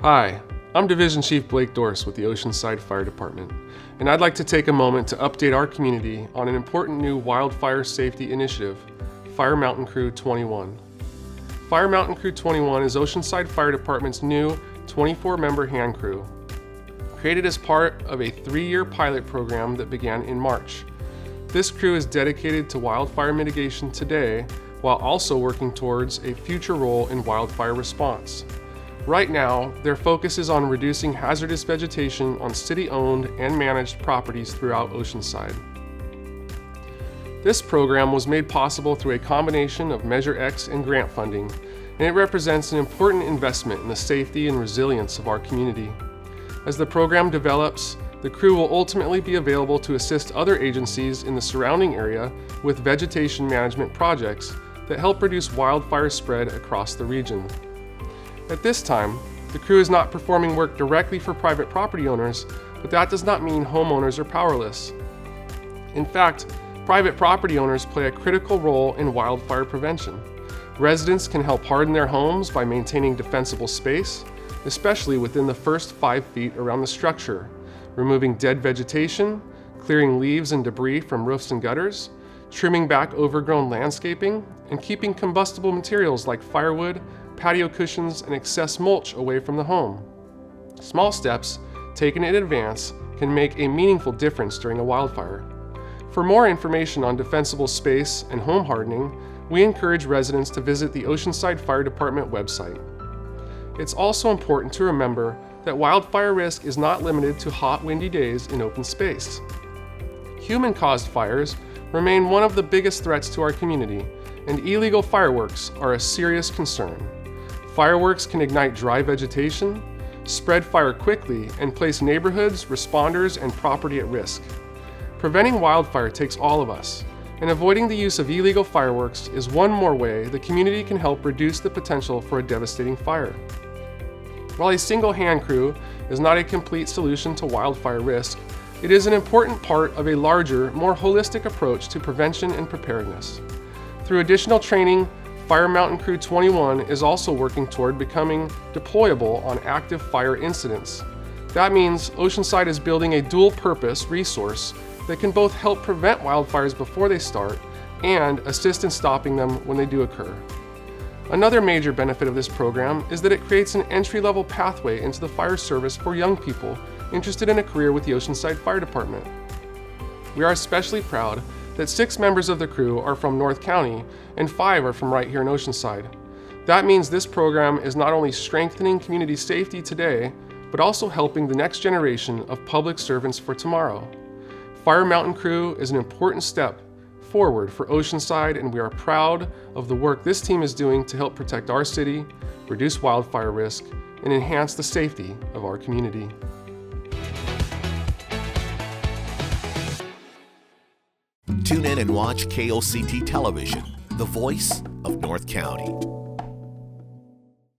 Hi, I'm Division Chief Blake Dorse with the Oceanside Fire Department, and I'd like to take a moment to update our community on an important new wildfire safety initiative, Fire Mountain Crew 21. Fire Mountain Crew 21 is Oceanside Fire Department's new 24-member hand crew, created as part of a 3-year pilot program that began in March. This crew is dedicated to wildfire mitigation today while also working towards a future role in wildfire response. Right now, their focus is on reducing hazardous vegetation on city-owned and managed properties throughout Oceanside. This program was made possible through a combination of Measure X and grant funding, and it represents an important investment in the safety and resilience of our community. As the program develops, the crew will ultimately be available to assist other agencies in the surrounding area with vegetation management projects that help reduce wildfire spread across the region. At this time, the crew is not performing work directly for private property owners, but that does not mean homeowners are powerless. In fact, private property owners play a critical role in wildfire prevention. Residents can help harden their homes by maintaining defensible space, especially within the first 5 feet around the structure, removing dead vegetation, clearing leaves and debris from roofs and gutters, trimming back overgrown landscaping, and keeping combustible materials like firewood, patio cushions, and excess mulch away from the home. Small steps taken in advance can make a meaningful difference during a wildfire. For more information on defensible space and home hardening, we encourage residents to visit the Oceanside Fire Department website. It's also important to remember that wildfire risk is not limited to hot, windy days in open space. Human-caused fires remain one of the biggest threats to our community, and illegal fireworks are a serious concern. Fireworks can ignite dry vegetation, spread fire quickly, and place neighborhoods, responders, and property at risk. Preventing wildfire takes all of us, and avoiding the use of illegal fireworks is one more way the community can help reduce the potential for a devastating fire. While a single hand crew is not a complete solution to wildfire risk, it is an important part of a larger, more holistic approach to prevention and preparedness. Through additional training, Fire Mountain Crew 21 is also working toward becoming deployable on active fire incidents. That means Oceanside is building a dual-purpose resource that can both help prevent wildfires before they start and assist in stopping them when they do occur. Another major benefit of this program is that it creates an entry-level pathway into the fire service for young people interested in a career with the Oceanside Fire Department. We are especially proud that 6 members of the crew are from North County and 5 are from right here in Oceanside. That means this program is not only strengthening community safety today, but also helping the next generation of public servants for tomorrow. Fire Mountain Crew is an important step forward for Oceanside, and we are proud of the work this team is doing to help protect our city, reduce wildfire risk, and enhance the safety of our community. Tune in and watch KOCT Television, the voice of North County.